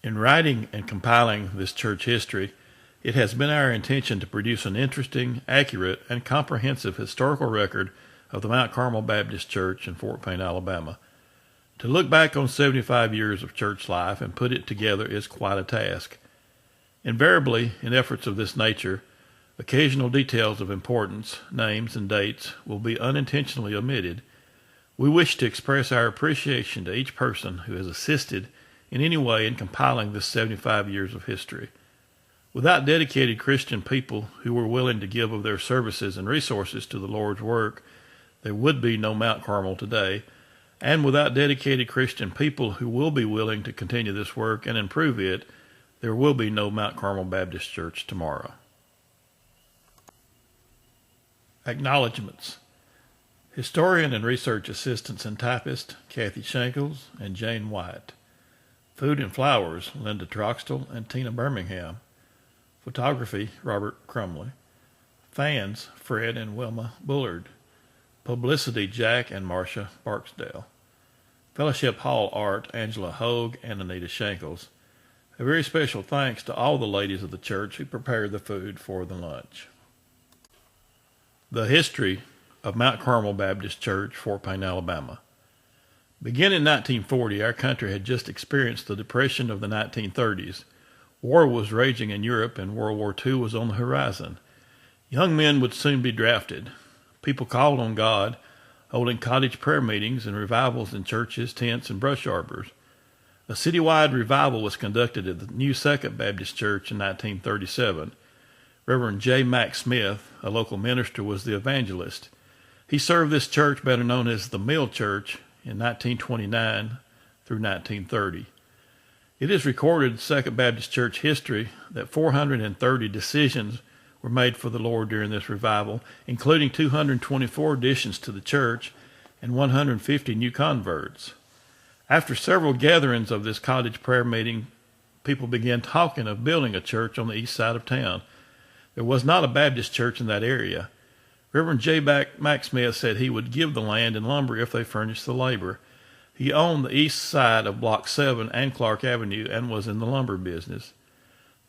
In writing and compiling this church history, it has been our intention to produce an interesting, accurate, and comprehensive historical record of the Mount Carmel Baptist Church in Fort Payne, Alabama. To look back on 75 years of church life and put it together is quite a task. Invariably, in efforts of this nature, occasional details of importance, names, and dates will be unintentionally omitted. We wish to express our appreciation to each person who has assisted in any way in compiling this 75 years of history. Without dedicated Christian people who were willing to give of their services and resources to the Lord's work, there would be no Mount Carmel today, and without dedicated Christian people who will be willing to continue this work and improve it, there will be no Mount Carmel Baptist Church tomorrow. Acknowledgements. Historian and research assistants and typist Kathy Shankles and Jane White. Food and flowers Linda Troxtel and Tina Birmingham. Photography Robert Crumley. Fans Fred and Wilma Bullard. Publicity Jack and Marcia Barksdale. Fellowship Hall art Angela Hogue and Anita Shankles. A very special thanks to all the ladies of the church who prepared the food for the lunch. The history of Mount Carmel Baptist Church, Fort Payne, Alabama. Beginning in 1940, our country had just experienced the Depression of the 1930s. War was raging in Europe and World War II was on the horizon. Young men would soon be drafted. People called on God, holding cottage prayer meetings and revivals in churches, tents, and brush arbors. A citywide revival was conducted at the new Second Baptist Church in 1937. Reverend J. Mack Smith, a local minister, was the evangelist. He served this church, better known as the Mill Church, in 1929 through 1930. It is recorded in Second Baptist Church history that 430 decisions were made for the Lord during this revival, including 224 additions to the church and 150 new converts. After several gatherings of this cottage prayer meeting, people began talking of building a church on the east side of town. There was not a Baptist church in that area. Reverend J. Mack Smith said he would give the land and lumber if they furnished the labor. He owned the east side of Block 7 and Clark Avenue and was in the lumber business.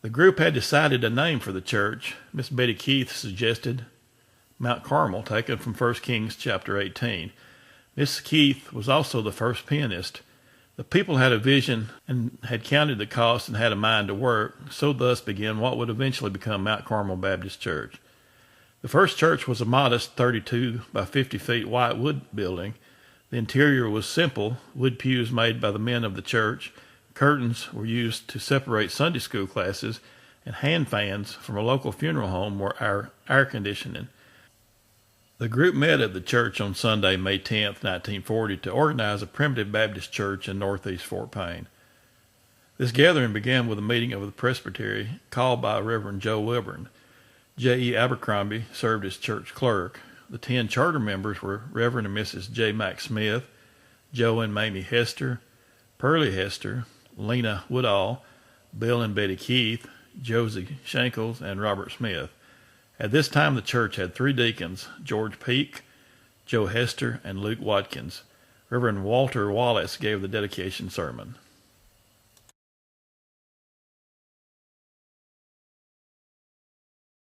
The group had decided a name for the church. Miss Betty Keith suggested Mount Carmel, taken from 1 Kings chapter 18. Miss Keith was also the first pianist. The people had a vision and had counted the cost and had a mind to work, so thus began what would eventually become Mount Carmel Baptist Church. The first church was a modest 32 by 50 feet white wood building. The interior was simple, wood pews made by the men of the church. Curtains were used to separate Sunday school classes, and hand fans from a local funeral home were our air conditioning. The group met at the church on Sunday, May 10, 1940, to organize a primitive Baptist church in northeast Fort Payne. This gathering began with a meeting of the presbytery called by Reverend Joe Wilburn. J.E. Abercrombie served as church clerk. The 10 charter members were Reverend and Mrs. J. Mack Smith, Joe and Mamie Hester, Pearlie Hester, Lena Woodall, Bill and Betty Keith, Josie Shankles, and Robert Smith. At this time, the church had 3 deacons, George Peake, Joe Hester, and Luke Watkins. Reverend Walter Wallace gave the dedication sermon.